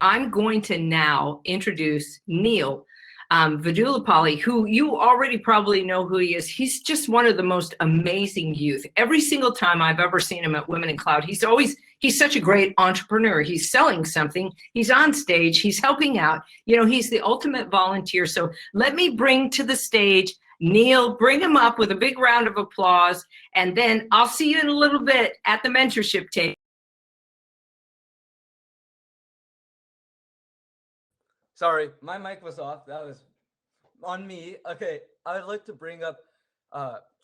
I'm going to now introduce Neil Vidulapalli, who you already probably know who he is. He's just one of the most amazing youth. Every single time I've ever seen him at Women in Cloud, he's such a great entrepreneur. He's selling something, he's on stage, he's helping out. You know, he's the ultimate volunteer. So let me bring to the stage Neil, bring him up with a big round of applause, and then I'll see you in a little bit at the mentorship table. Sorry, my mic was off. That was on me. Okay, I would like to bring up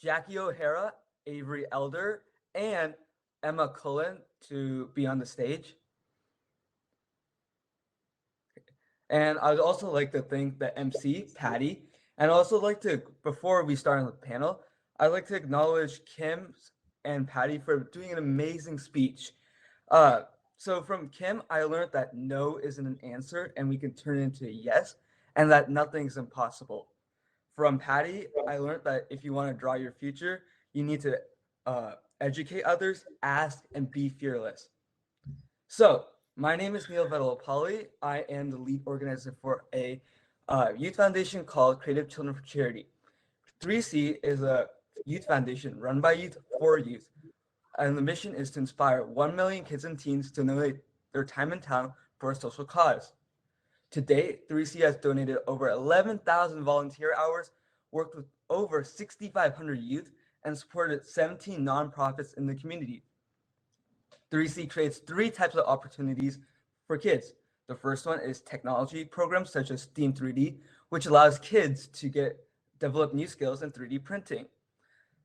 Jackie O'Hara, Avery Elder, and Emma Cullen to be on the stage. And I would also like to thank the MC, Patty. And I'd also like to, before we start on the panel, I'd like to acknowledge Kim and Patty for doing an amazing speech. So from Kim, I learned that no isn't an answer and we can turn it into a yes, and that nothing's impossible. From Patty, I learned that if you want to draw your future, you need to educate others, ask, and be fearless. So my name is Neil Vidulapalli. I am the lead organizer for a youth foundation called Creative Children for Charity. 3C is a youth foundation run by youth for youth. And the mission is to inspire 1 million kids and teens to donate their time and talent for a social cause. To date, 3C has donated over 11,000 volunteer hours, worked with over 6,500 youth, and supported 17 nonprofits in the community. 3C creates 3 types of opportunities for kids. The first one is technology programs such as STEAM 3D, which allows kids to develop new skills in 3D printing.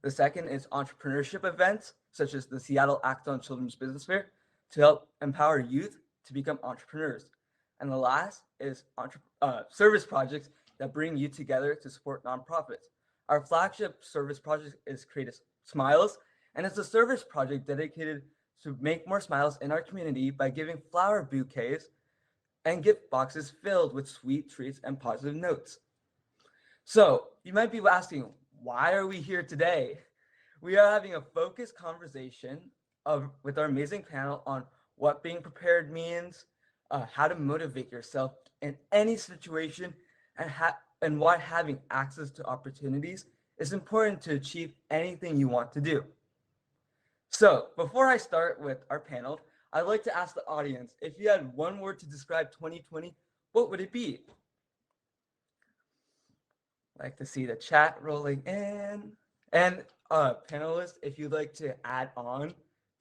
The second is entrepreneurship events, such as the Seattle Acton Children's Business Fair, to help empower youth to become entrepreneurs. And the last is service projects that bring youth together to support nonprofits. Our flagship service project is Creative Smiles, and it's a service project dedicated to make more smiles in our community by giving flower bouquets and gift boxes filled with sweet treats and positive notes. So you might be asking, why are we here today? We are having a focused conversation with our amazing panel on what being prepared means, how to motivate yourself in any situation, and why having access to opportunities is important to achieve anything you want to do. So before I start with our panel, I'd like to ask the audience, if you had one word to describe 2020, what would it be? I'd like to see the chat rolling in. And panelists, if you'd like to add on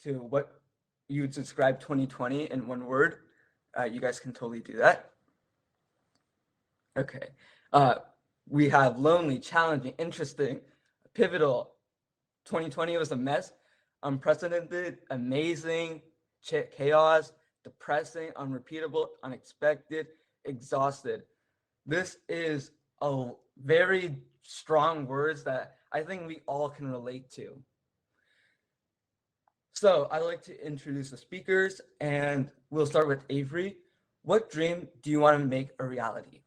to what you would describe 2020 in one word, you guys can totally do that. Okay. We have lonely, challenging, interesting, pivotal. 2020 was a mess, unprecedented, amazing, chaos, depressing, unrepeatable, unexpected, exhausted. This is a very strong words that I think we all can relate to. So I'd like to introduce the speakers, and we'll start with Avery. What dream do you want to make a reality?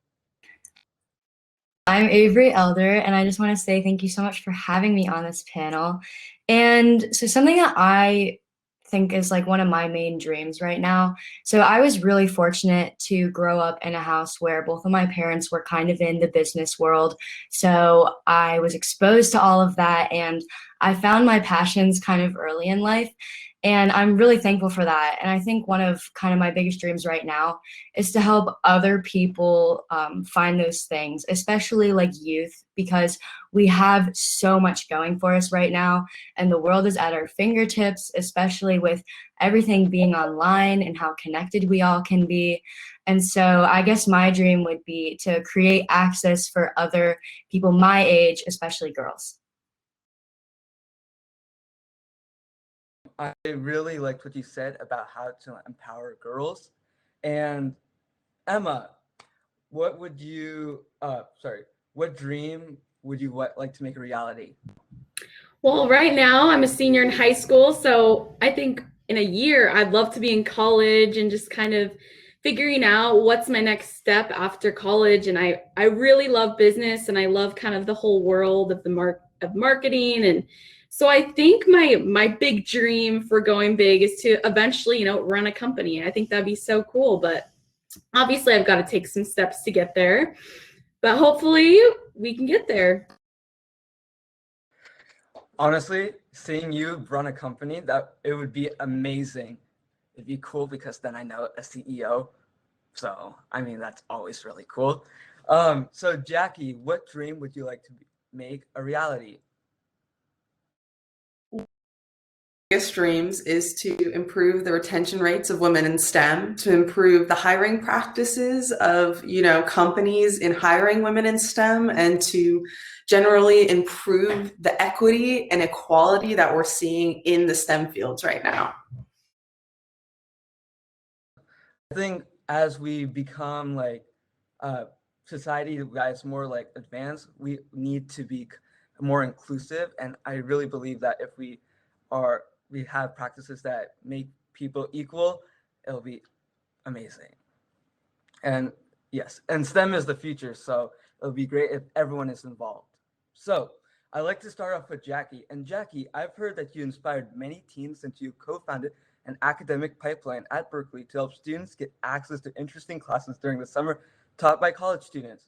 I'm Avery Elder, and I just want to say thank you so much for having me on this panel. And so something that I think is like one of my main dreams right now. So I was really fortunate to grow up in a house where both of my parents were kind of in the business world. So I was exposed to all of that, and I found my passions kind of early in life. And I'm really thankful for that. And I think one of kind of my biggest dreams right now is to help other people find those things, especially like youth, because we have so much going for us right now. And the world is at our fingertips, especially with everything being online and how connected we all can be. And so I guess my dream would be to create access for other people my age, especially girls. I really liked what you said about how to empower girls. And Emma, what would you, what dream would you like to make a reality? Well, right now I'm a senior in high school, so I think in a year I'd love to be in college and just kind of figuring out what's my next step after college. And I really love business, and I love kind of the whole world of of marketing. And so I think my big dream for going big is to eventually, run a company. I think that'd be so cool. But Obviously, I've got to take some steps to get there, but hopefully we can get there. Honestly, seeing you run a company, that it would be amazing. It'd be cool because then I know a CEO. So, I mean, that's always really cool. So Jackie, what dream would you like to make a reality? Biggest dreams is to improve the retention rates of women in STEM, to improve the hiring practices of, companies in hiring women in STEM, and to generally improve the equity and equality that we're seeing in the STEM fields right now. I think as we become like society that's more like advanced, we need to be more inclusive. And I really believe that if we have practices that make people equal, it'll be amazing. And yes, and STEM is the future, so it'll be great if everyone is involved. So I'd like to start off with Jackie. And Jackie, I've heard that you inspired many teens since you co-founded an academic pipeline at Berkeley to help students get access to interesting classes during the summer taught by college students.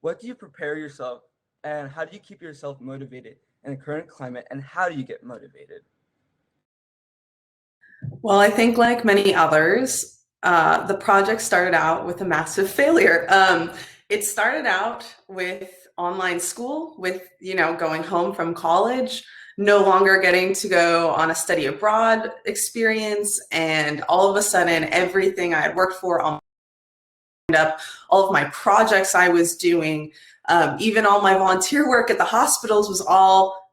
What do you prepare yourself, and how do you keep yourself motivated in the current climate, and how do you get motivated? Well, I think like many others, the project started out with a massive failure. It started out with online school, with, going home from college, no longer getting to go on a study abroad experience. And all of a sudden, everything I had worked for all of my projects I was doing, even all my volunteer work at the hospitals was all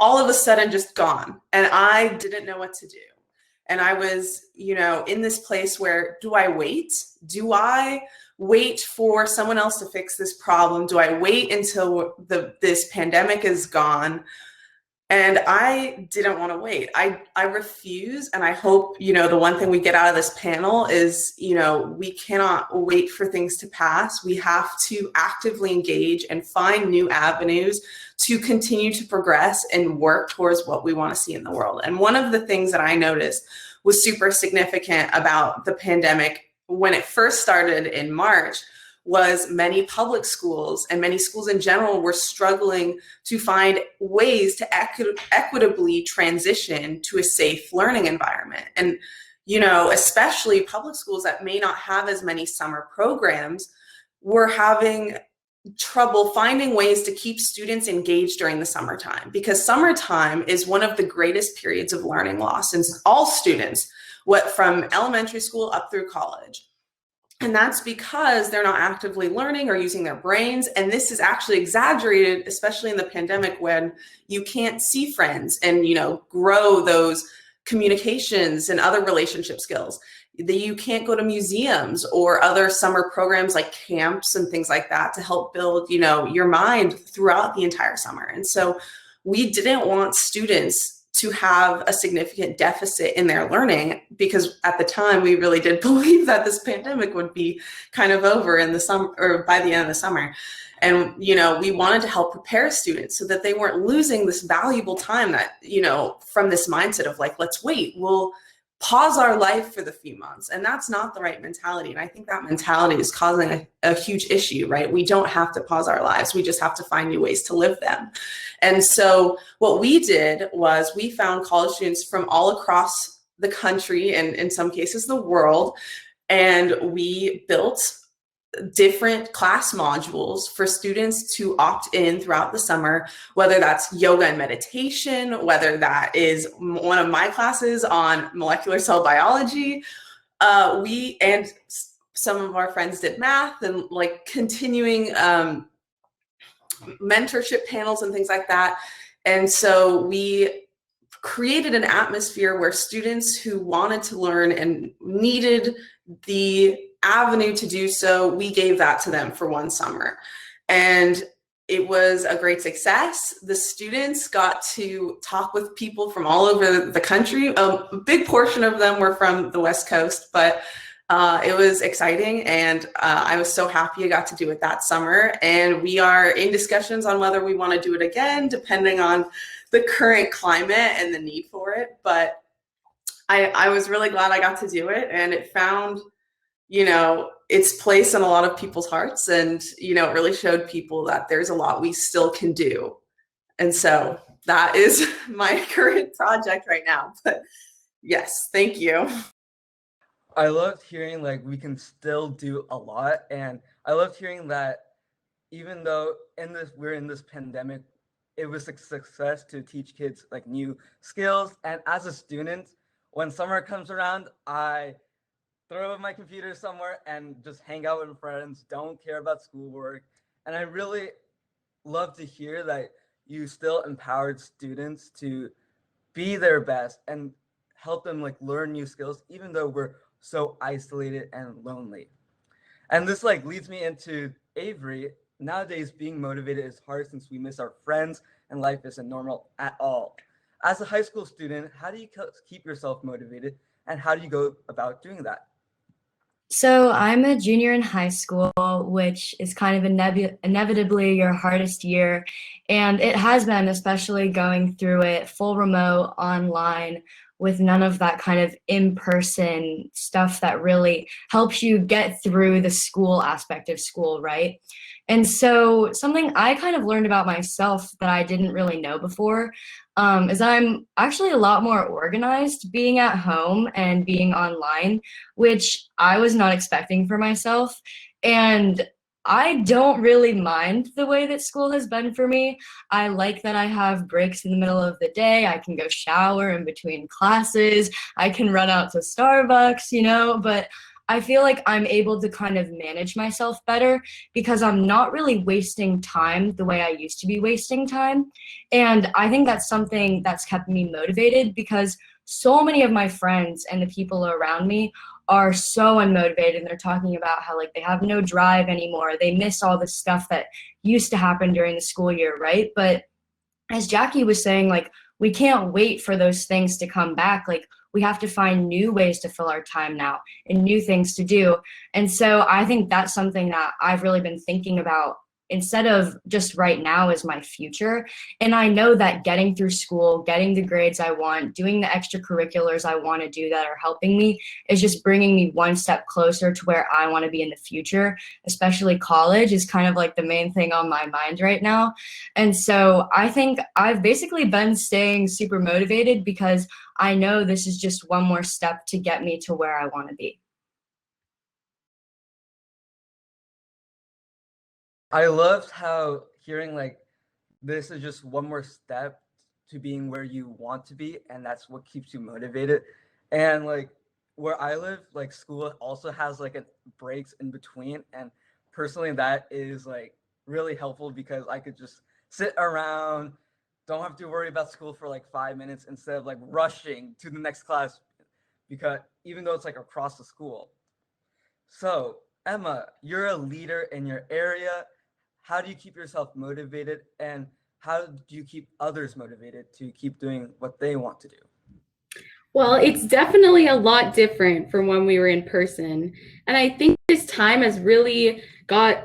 of a sudden just gone. And I didn't know what to do. And I was, in this place where, do I wait? Do I wait for someone else to fix this problem? Do I wait until this pandemic is gone? And I didn't want to wait. I refuse. And I hope, the one thing we get out of this panel is, we cannot wait for things to pass. We have to actively engage and find new avenues to continue to progress and work towards what we want to see in the world. And one of the things that I noticed was super significant about the pandemic when it first started in March was many public schools and many schools in general were struggling to find ways to equitably transition to a safe learning environment. And, especially public schools that may not have as many summer programs were having trouble finding ways to keep students engaged during the summertime, because summertime is one of the greatest periods of learning loss in all students, from elementary school up through college. And that's because they're not actively learning or using their brains. And this is actually exaggerated, especially in the pandemic when you can't see friends and, grow those communications and other relationship skills. That you can't go to museums or other summer programs like camps and things like that to help build, your mind throughout the entire summer. And so we didn't want students to have a significant deficit in their learning, because at the time we really did believe that this pandemic would be kind of over in the summer or by the end of the summer. And, we wanted to help prepare students so that they weren't losing this valuable time that, from this mindset of like, let's wait, we'll pause our life for the few months. And that's not the right mentality. And I think that mentality is causing a huge issue, right? We don't have to pause our lives. We just have to find new ways to live them. And so what we did was we found college students from all across the country and in some cases the world, and we built different class modules for students to opt in throughout the summer, whether that's yoga and meditation, whether that is one of my classes on molecular cell biology. And some of our friends did math and like continuing mentorship panels and things like that. And so we created an atmosphere where students who wanted to learn and needed the avenue to do so, we gave that to them for one summer. And it was a great success. The students got to talk with people from all over the country. A big portion of them were from the West Coast, but it was exciting. And I was so happy I got to do it that summer. And we are in discussions on whether we want to do it again, depending on the current climate and the need for it. But I was really glad I got to do it. And it found, its place in a lot of people's hearts, and it really showed people that there's a lot we still can do. And so that is my current project right now. But yes, thank you. I loved hearing like we can still do a lot, and I loved hearing that even though we're in this pandemic, it was a success to teach kids like new skills. And as a student, when summer comes around, I throw my computer somewhere and just hang out with friends, don't care about schoolwork. And I really love to hear that you still empowered students to be their best and help them like learn new skills, even though we're so isolated and lonely. And this like leads me into Avery. Nowadays, being motivated is hard since we miss our friends and life isn't normal at all. As a high school student, how do you keep yourself motivated, and how do you go about doing that? So I'm a junior in high school, which is kind of inevitably your hardest year. And it has been, especially going through it full remote, online, with none of that kind of in-person stuff that really helps you get through the school aspect of school, right? And so something I kind of learned about myself that I didn't really know before is that I'm actually a lot more organized being at home and being online, which I was not expecting for myself. And I don't really mind the way that school has been for me. I like that I have breaks in the middle of the day. I can go shower in between classes. I can run out to Starbucks, but I feel like I'm able to kind of manage myself better because I'm not really wasting time the way I used to be wasting time. And I think that's something that's kept me motivated because so many of my friends and the people around me are so unmotivated, and they're talking about how like they have no drive anymore. They miss all the stuff that used to happen during the school year, right? But as Jackie was saying, like we can't wait for those things to come back. Like we have to find new ways to fill our time now and new things to do. And so I think that's something that I've really been thinking about instead of just right now as my future. And I know that getting through school, getting the grades I want, doing the extracurriculars I want to do that are helping me is just bringing me one step closer to where I want to be in the future. Especially college is kind of like the main thing on my mind right now. And so I think I've basically been staying super motivated because I know this is just one more step to get me to where I want to be. I loved how hearing like this is just one more step to being where you want to be, and that's what keeps you motivated. And like where I live, like school also has like breaks in between, and personally that is like really helpful because I could just sit around, don't have to worry about school for like 5 minutes instead of like rushing to the next class, because even though it's like across the school. So Emma, you're a leader in your area. How do you keep yourself motivated, and how do you keep others motivated to keep doing what they want to do? Well, it's definitely a lot different from when we were in person. And I think this time has really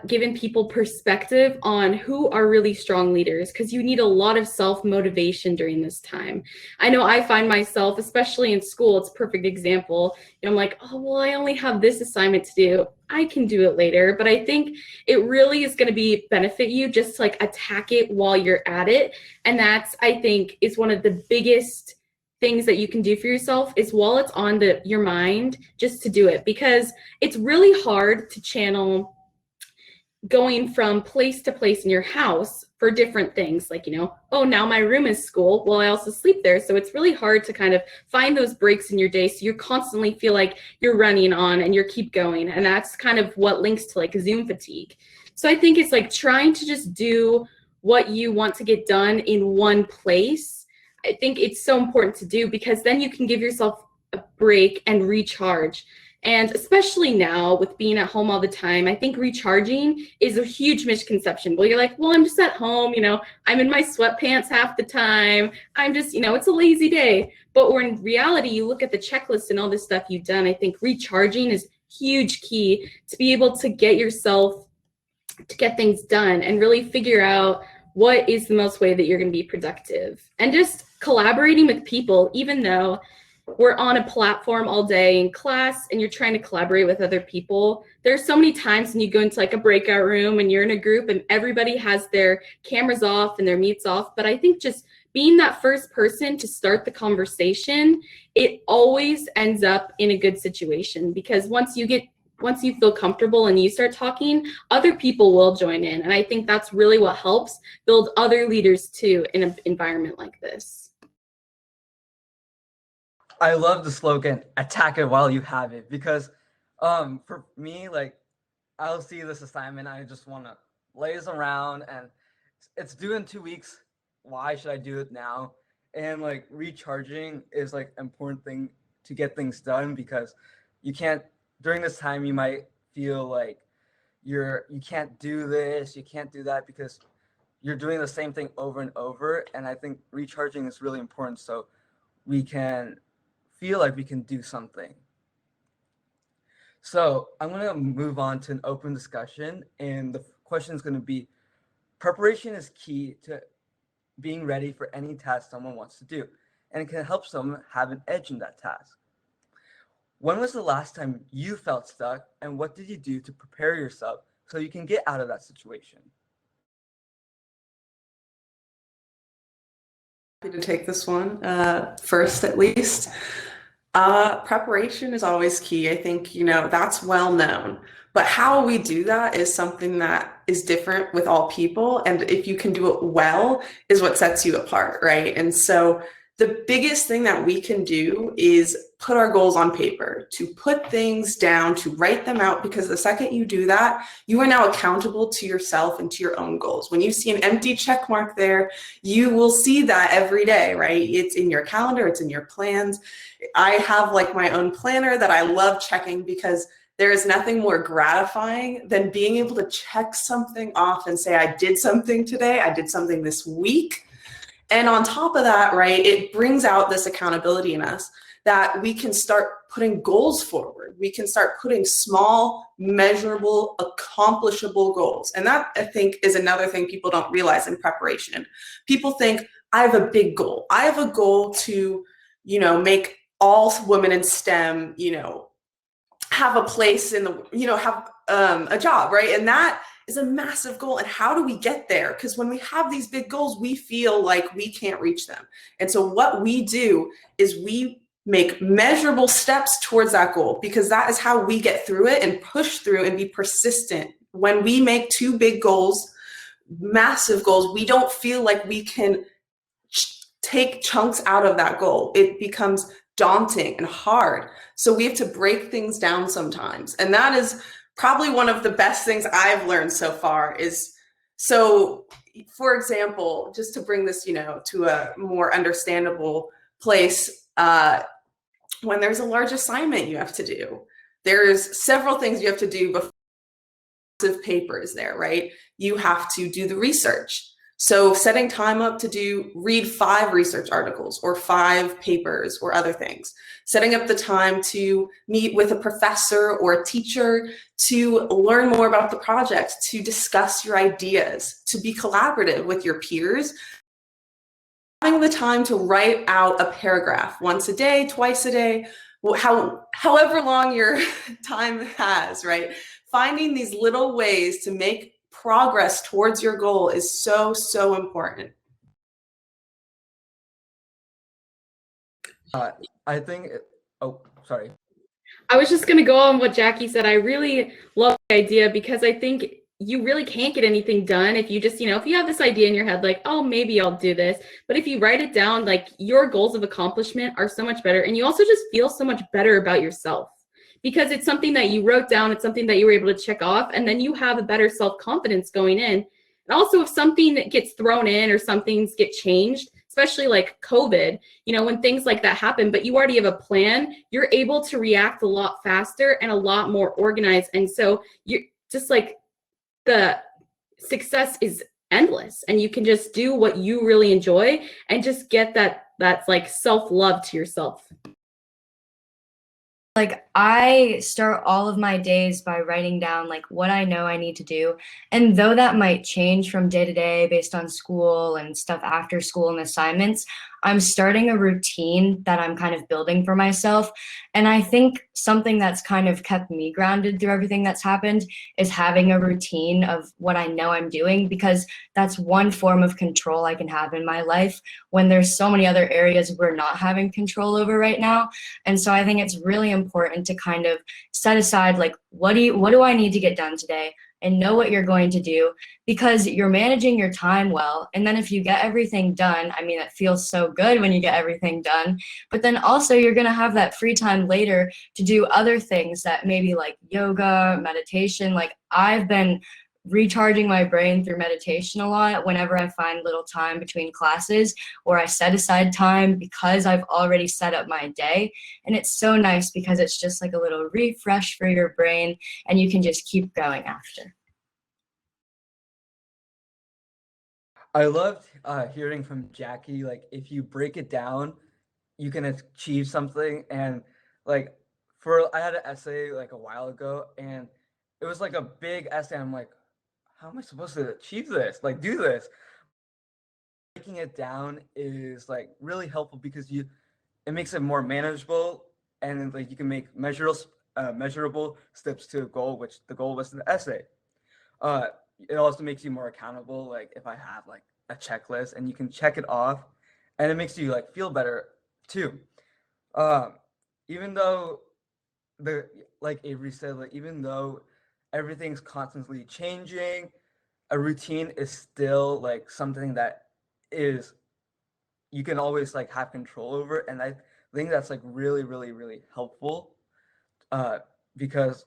given people perspective on who are really strong leaders, because you need a lot of self-motivation during this time. I know I find myself, especially in school, it's a perfect example. I'm like, oh, well, I only have this assignment to do. I can do it later. But I think it really is going to benefit you just to like attack it while you're at it. And that's, I think, is one of the biggest things that you can do for yourself is while it's on your mind, just to do it, because it's really hard to channel going from place to place in your house for different things, like, oh, now my room is school, well, I also sleep there. So it's really hard to kind of find those breaks in your day, so you constantly feel like you're running on and you keep going. And that's kind of what links to like Zoom fatigue. So I think it's like trying to just do what you want to get done in one place. I think it's so important to do, because then you can give yourself a break and recharge. And especially now with being at home all the time, I think recharging is a huge misconception. Well, you're like, well, I'm just at home, I'm in my sweatpants half the time. I'm just, it's a lazy day. But when in reality, you look at the checklist and all this stuff you've done, I think recharging is huge key to be able to get yourself to get things done and really figure out what is the most way that you're going to be productive. And just collaborating with people, even though we're on a platform all day in class and you're trying to collaborate with other people. There's so many times when you go into like a breakout room and you're in a group and everybody has their cameras off and their mutes off. But I think just being that first person to start the conversation, it always ends up in a good situation, because once you feel comfortable and you start talking, other people will join in. And I think that's really what helps build other leaders too in an environment like this. I love the slogan, attack it while you have it, because for me, like, I'll see this assignment, I just want to laze around and it's due in 2 weeks. Why should I do it now? And like recharging is like an important thing to get things done, because you can't, during this time, you might feel like you can't do this, you can't do that, because you're doing the same thing over and over. And I think recharging is really important so we can feel like we can do something. So I'm going to move on to an open discussion, and the question is going to be, preparation is key to being ready for any task someone wants to do, and it can help someone have an edge in that task. When was the last time you felt stuck, and what did you do to prepare yourself so you can get out of that situation? Happy to take this one first, at least. Preparation is always key. I think, that's well known. But how we do that is something that is different with all people. And if you can do it well is what sets you apart, right? And so the biggest thing that we can do is put our goals on paper, to put things down, to write them out, because the second you do that, you are now accountable to yourself and to your own goals. When you see an empty check mark there, you will see that every day, right? It's in your calendar, it's in your plans. I have like my own planner that I love checking, because there is nothing more gratifying than being able to check something off and say, I did something today, I did something this week. And on top of that, right, it brings out this accountability in us that we can start putting goals forward. We can start putting small, measurable, accomplishable goals. And that, I think, is another thing people don't realize in preparation. People think, I have a big goal. I have a goal to, make all women in STEM, have a place in the, have a job, right? And that is a massive goal. And how do we get there? Because when we have these big goals, we feel like we can't reach them. And so what we do is we make measurable steps towards that goal, because that is how we get through it and push through and be persistent. When we make two big goals, massive goals, we don't feel like we can take chunks out of that goal. It becomes daunting and hard. So we have to break things down sometimes. And that is probably one of the best things I've learned so far is, so for example, just to bring this, to a more understandable place, when there's a large assignment you have to do, there's several things you have to do before papers there, right? You have to do the research. So setting time up to read 5 research articles or 5 papers or other things. Setting up the time to meet with a professor or a teacher to learn more about the project, to discuss your ideas, to be collaborative with your peers. Having the time to write out a paragraph once a day, twice a day, however long your time has, right? Finding these little ways to make progress towards your goal is so, so important. I think, sorry. I was just going to go on what Jackie said. I really love the idea, because I think you really can't get anything done if you just, if you have this idea in your head, like, oh, maybe I'll do this. But if you write it down, like, your goals of accomplishment are so much better. And you also just feel so much better about yourself, because it's something that you wrote down. It's something that you were able to check off. And then you have a better self-confidence going in. And also, if something gets thrown in or some things get changed, especially like COVID, when things like that happen, but you already have a plan, you're able to react a lot faster and a lot more organized. And so you're just like, the success is endless, and you can just do what you really enjoy and just get that's like self-love to yourself. Like, I start all of my days by writing down like what I know I need to do. And though that might change from day to day based on school and stuff after school and assignments, I'm starting a routine that I'm kind of building for myself. And I think something that's kind of kept me grounded through everything that's happened is having a routine of what I know I'm doing, because that's one form of control I can have in my life when there's so many other areas we're not having control over right now. And so I think it's really important to kind of set aside, like, what do I need to get done today, and know what you're going to do, because you're managing your time well. And then if you get everything done, I mean, it feels so good when you get everything done, but then also you're going to have that free time later to do other things that maybe like yoga, meditation. Like, I've been recharging my brain through meditation a lot whenever I find little time between classes, or I set aside time because I've already set up my day. And it's so nice because it's just like a little refresh for your brain, and you can just keep going after. I loved hearing from Jackie, like, if you break it down, you can achieve something. And like, I had an essay like a while ago, and it was like a big essay. I'm like, how am I supposed to achieve this? Like, do this? Breaking it down is like really helpful because it makes it more manageable, and like you can make measurable steps to a goal, which the goal was in the essay. It also makes you more accountable. Like, if I have like a checklist and you can check it off, and it makes you like feel better too. Even though like Avery said, like, even though everything's constantly changing, a routine is still like something that is you can always like have control over. And I think that's like really, really, really helpful, because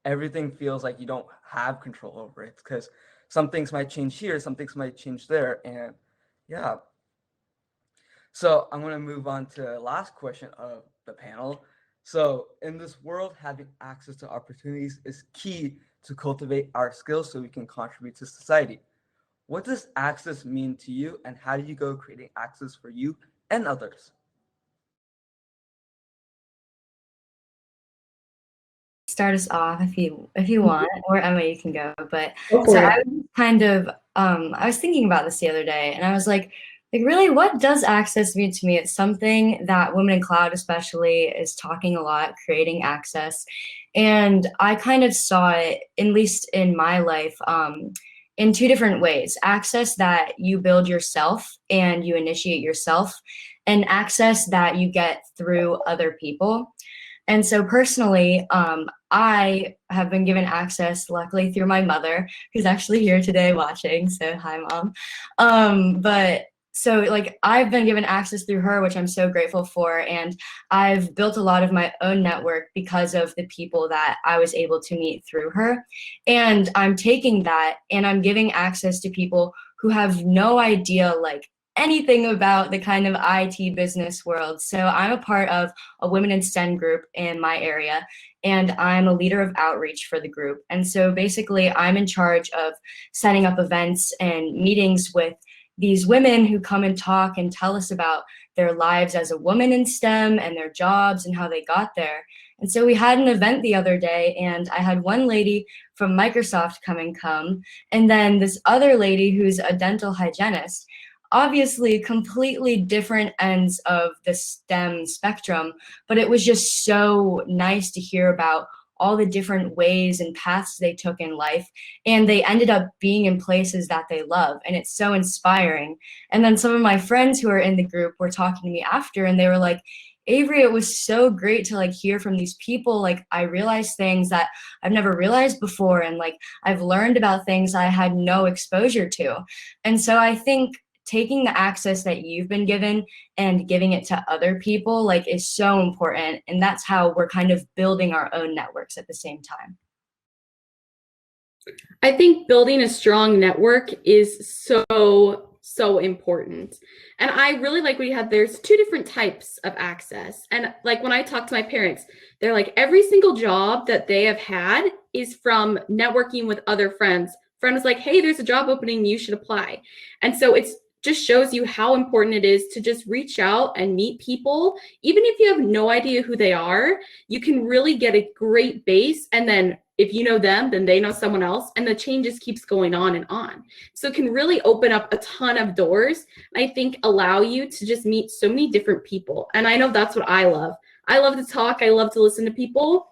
everything feels like you don't have control over it, because some things might change here, some things might change there. And yeah, so I'm going to move on to the last question of the panel. So in this world, having access to opportunities is key to cultivate our skills so we can contribute to society. What does access mean to you, and how do you go creating access for you and others? Start us off if you want, or Emma, you can go. But Go for so it. I was kind of I was thinking about this the other day, and I was like really, what does access mean to me? It's something that Women in Cloud especially is talking a lot, creating access. And I kind of saw it, at least in my life, in two different ways: access that you build yourself and you initiate yourself, and access that you get through other people. And so personally, I have been given access, luckily, through my mother, who's actually here today watching. So hi, Mom. But so like, I've been given access through her, which I'm so grateful for. And I've built a lot of my own network because of the people that I was able to meet through her. And I'm taking that and I'm giving access to people who have no idea like anything about the kind of IT business world. So I'm a part of a Women in STEM group in my area, and I'm a leader of outreach for the group. And so basically I'm in charge of setting up events and meetings with these women who come and talk and tell us about their lives as a woman in STEM and their jobs and how they got there. And so we had an event the other day, and I had one lady from Microsoft come, and then this other lady who's a dental hygienist. Obviously completely different ends of the STEM spectrum, but it was just so nice to hear about all the different ways and paths they took in life, and they ended up being in places that they love, and it's so inspiring. And then some of my friends who are in the group were talking to me after, and they were like, Avery, it was so great to like hear from these people. Like, I realized things that I've never realized before, and like I've learned about things I had no exposure to. And so I think taking the access that you've been given and giving it to other people like is so important. And that's how we're kind of building our own networks at the same time. I think building a strong network is so important. And I really like what you had. There's two different types of access. And like when I talk to my parents, they're like, every single job that they have had is from networking with other friends. Friend was like, hey, there's a job opening, you should apply. And so it's just shows you how important it is to just reach out and meet people. Even if you have no idea who they are, you can really get a great base and then if you know them, then they know someone else, and the chain just keeps going on and on. So it can really open up a ton of doors, I think, allow you to just meet so many different people. And I know that's what I love. I love to talk, I love to listen to people.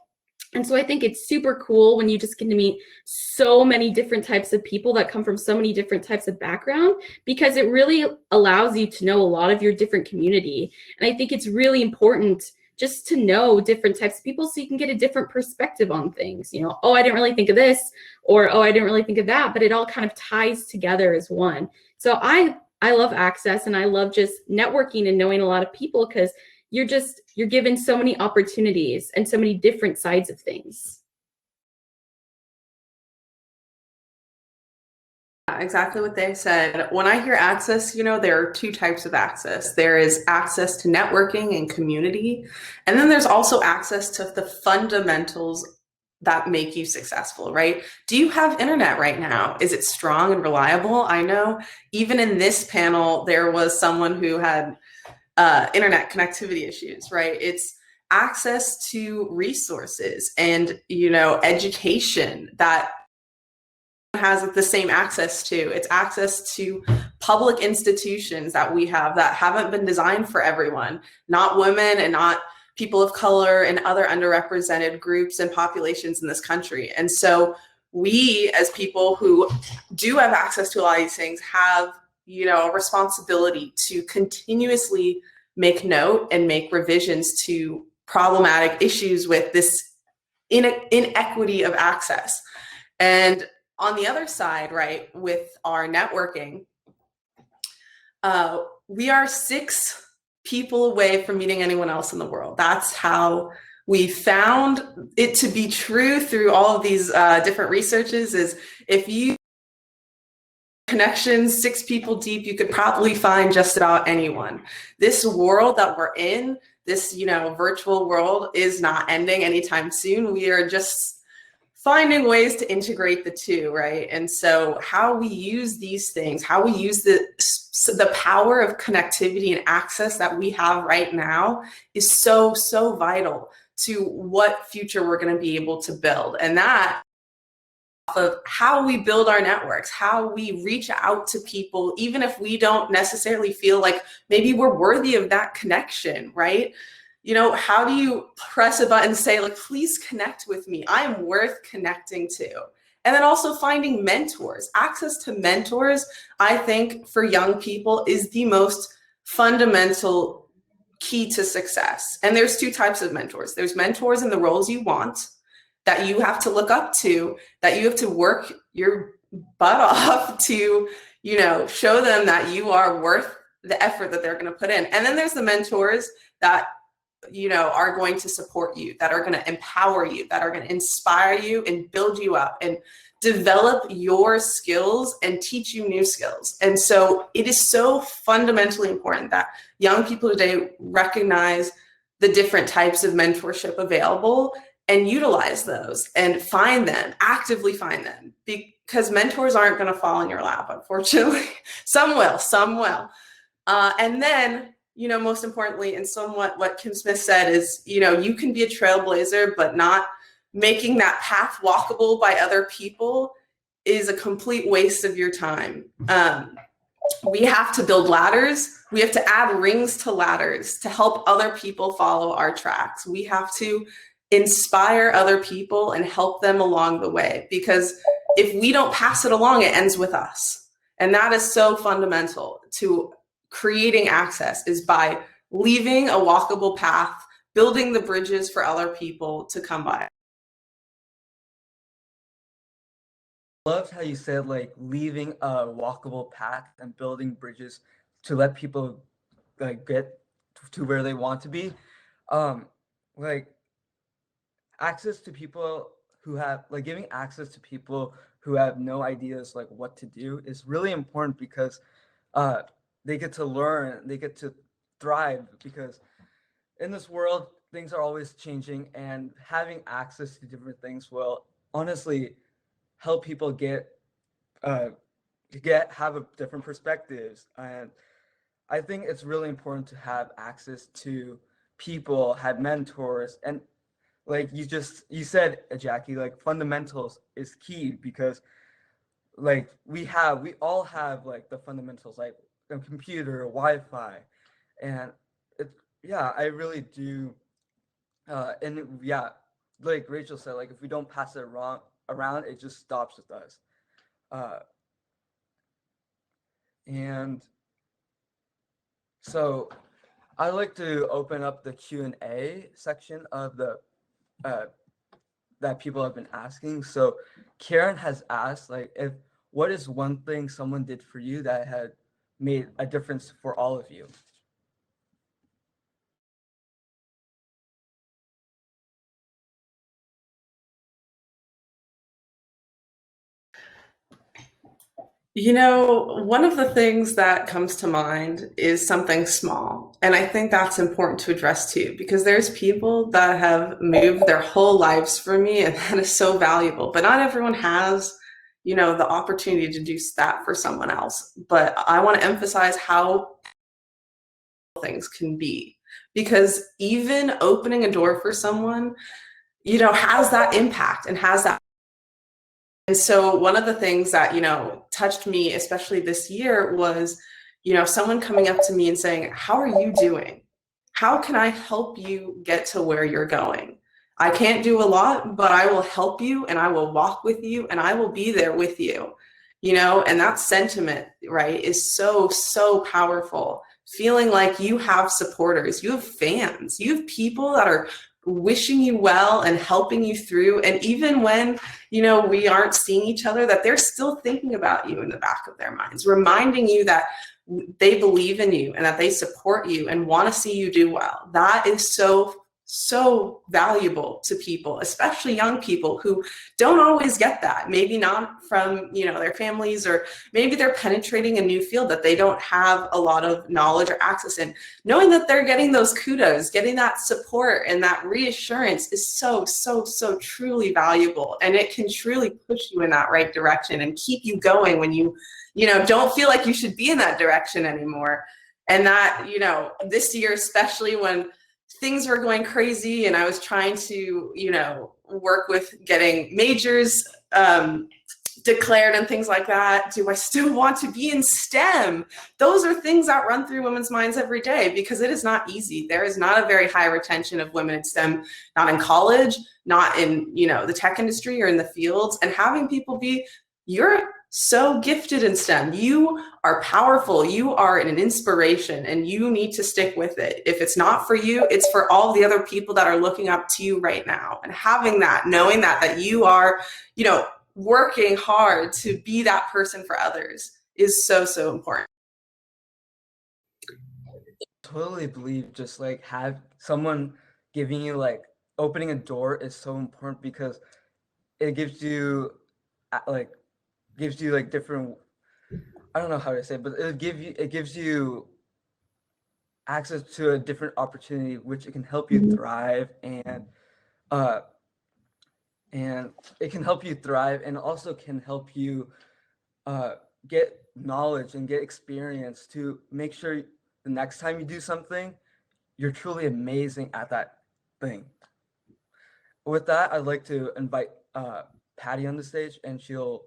And so I think it's super cool when you just get to meet so many different types of people that come from so many different types of background, because it really allows you to know a lot of your different community. And I think it's really important just to know different types of people so you can get a different perspective on things. You know, oh, I didn't really think of this, or oh, I didn't really think of that, but it all kind of ties together as one. So I love Access, and I love just networking and knowing a lot of people, because you're given so many opportunities and so many different sides of things. Exactly what they said. When I hear access, you know, there are two types of access. There is access to networking and community, and then there's also access to the fundamentals that make you successful, right? Do you have internet right now? Is it strong and reliable? I know even in this panel, there was someone who had internet connectivity issues, right? It's access to resources and, you know, education that has the same access to. It's access to public institutions that we have that haven't been designed for everyone, not women and not people of color and other underrepresented groups and populations in this country. And so we, as people who do have access to a lot of these things, have, you know, a responsibility to continuously make note and make revisions to problematic issues with this inequity of access. And on the other side, right, with our networking, we are 6 people away from meeting anyone else in the world. That's how we found it to be true through all of these different researches, is if you connections 6 people deep, you could probably find just about anyone. This world that we're in, this, you know, virtual world, is not ending anytime soon. We are just finding ways to integrate the two, right? And so how we use these things, how we use the power of connectivity and access that we have right now is so, so vital to what future we're going to be able to build. And that of how we build our networks, how we reach out to people, even if we don't necessarily feel like maybe we're worthy of that connection, right? You know, how do you press a button and say, like, please connect with me, I am worth connecting to? And then also finding mentors. Access to mentors, I think, for young people is the most fundamental key to success. And there's 2 types of mentors. There's mentors in the roles you want, that you have to look up to, that you have to work your butt off to, you know, show them that you are worth the effort that they're going to put in. And then there's the mentors that, you know, are going to support you, that are going to empower you, that are going to inspire you and build you up and develop your skills and teach you new skills. And so it is so fundamentally important that young people today recognize the different types of mentorship available and utilize those and find them, actively find them, because mentors aren't going to fall in your lap, unfortunately. Some will. And then, you know, most importantly, and somewhat what Kim Smith said is, you know, you can be a trailblazer, but not making that path walkable by other people is a complete waste of your time. We have to build ladders. We have to add rings to ladders to help other people follow our tracks. We have to inspire other people and help them along the way, because if we don't pass it along, it ends with us. And that is so fundamental to creating access, is by leaving a walkable path, building the bridges for other people to come by. Loved how you said, like, leaving a walkable path and building bridges to let people, like, get to where they want to be. Like, access to people who have, like, giving access to people who have no ideas, like, what to do is really important, because they get to learn, they get to thrive, because in this world, things are always changing, and having access to different things will honestly help people have a different perspectives. And I think it's really important to have access to people, have mentors, and like you said, Jackie, like fundamentals is key because like we all have like the fundamentals, like a computer, Wi-Fi, and yeah, I really do. And yeah, like Rachel said, like if we don't pass it around, it just stops with us. Uh, and so I'd like to open up the Q&A section of the that people have been asking. So Karen has asked, like, what is one thing someone did for you that had made a difference for all of you? You know, one of the things that comes to mind is something small. And I think that's important to address too, because there's people that have moved their whole lives for me, and that is so valuable. But not everyone has, you know, the opportunity to do that for someone else. But I want to emphasize how things can be, because even opening a door for someone, you know, has that impact and has that. And so one of the things that, you know, touched me, especially this year, was, you know, someone coming up to me and saying, how are you doing? How can I help you get to where you're going? I can't do a lot, but I will help you, and I will walk with you, and I will be there with you. You know, and that sentiment, right, is so, so powerful. Feeling like you have supporters, you have fans, you have people that are wishing you well and helping you through. And even when, you know, we aren't seeing each other, that they're still thinking about you in the back of their minds, reminding you that they believe in you and that they support you and want to see you do well. That is so, so valuable to people, especially young people who don't always get that. Maybe not from, you know, their families, or maybe they're penetrating a new field that they don't have a lot of knowledge or access in. Knowing that they're getting those kudos, getting that support and that reassurance is so, so, so truly valuable. And it can truly push you in that right direction and keep you going when you know, don't feel like you should be in that direction anymore. And that, you know, this year, especially when things were going crazy and I was trying to, you know, work with getting majors declared and things like that. Do I still want to be in STEM? Those are things that run through women's minds every day, because it is not easy. There is not a very high retention of women in STEM, not in college, not in, you know, the tech industry or in the fields. And having people be, you're so gifted in STEM. You are powerful. You are an inspiration, and you need to stick with it. If it's not for you, it's for all the other people that are looking up to you right now. And having that, knowing that you are, you know, working hard to be that person for others is so, so important. Totally believe just like have someone giving you, like, opening a door is so important, because it gives you like different, I don't know how to say it, but it gives you access to a different opportunity, which it can help you thrive, and it can help you thrive, and also can help you get knowledge and get experience to make sure the next time you do something, you're truly amazing at that thing. With that, I'd like to invite Patty on the stage, and she'll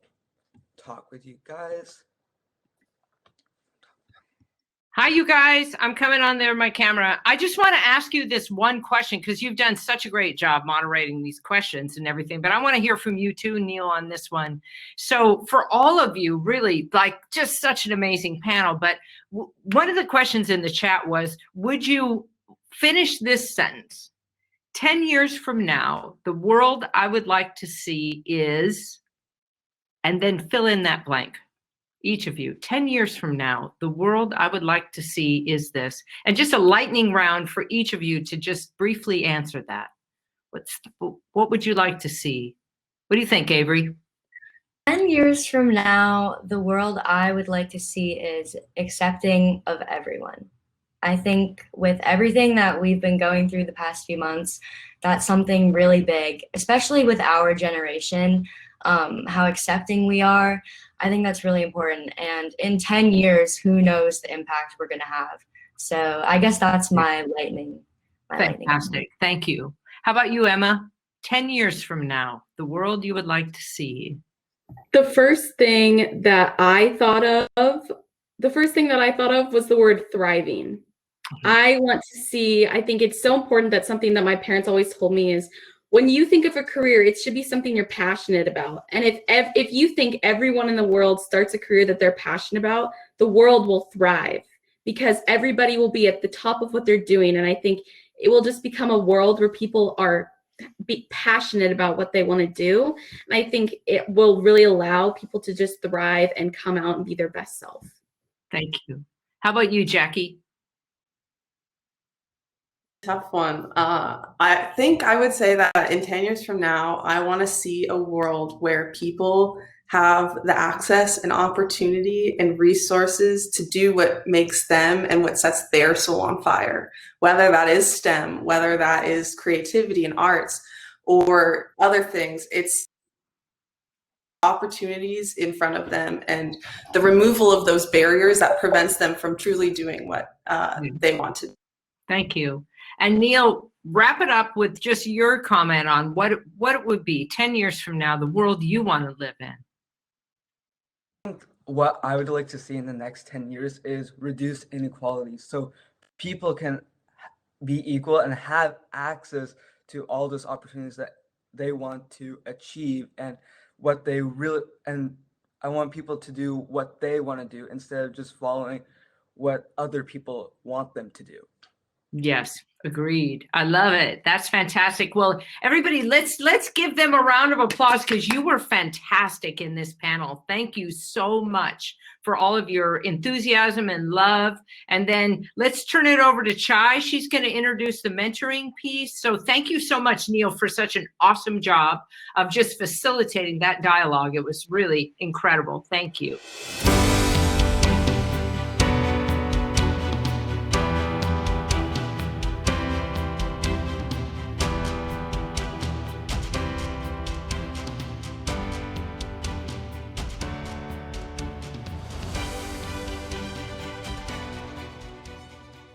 talk with you guys. Hi, you guys. I'm coming on there, my camera. I just want to ask you this one question, because you've done such a great job moderating these questions and everything, but I want to hear from you too, Neil, on this one. So for all of you, really, like, just such an amazing panel. But one of the questions in the chat was, would you finish this sentence? 10 years from now, the world I would like to see is, and then fill in that blank. Each of you, 10 years from now, the world I would like to see is this. And just a lightning round for each of you to just briefly answer that. What would you like to see? What do you think, Avery? 10 years from now, the world I would like to see is accepting of everyone. I think with everything that we've been going through the past few months, that's something really big, especially with our generation, how accepting we are. I think that's really important. And in 10 years, who knows the impact we're going to have. So I guess that's my lightning. Fantastic. Thank you. How about you, Emma? 10 years from now, the world you would like to see. The first thing that I thought of was the word thriving. I want to see, I think it's so important that something that my parents always told me is when you think of a career, it should be something you're passionate about. And if you think everyone in the world starts a career that they're passionate about, the world will thrive because everybody will be at the top of what they're doing. And I think it will just become a world where people are passionate about what they want to do. And I think it will really allow people to just thrive and come out and be their best self. Thank you. How about you, Jackie? Tough one. I think I would say that in 10 years from now, I want to see a world where people have the access and opportunity and resources to do what makes them and what sets their soul on fire, whether that is STEM, whether that is creativity and arts or other things. It's opportunities in front of them and the removal of those barriers that prevents them from truly doing what they want to do. Thank you. And Neil, wrap it up with just your comment on what it would be 10 years from now, the world you want to live in. What I would like to see in the next 10 years is reduced inequality so people can be equal and have access to all those opportunities that they want to achieve and what they really, and I want people to do what they want to do instead of just following what other people want them to do. Yes, agreed. I love it. That's fantastic. Well, everybody, let's give them a round of applause because you were fantastic in this panel. Thank you so much for all of your enthusiasm and love. And then let's turn it over to Chai. She's going to introduce the mentoring piece. So thank you so much, Neil, for such an awesome job of just facilitating that dialogue. It was really incredible. Thank you.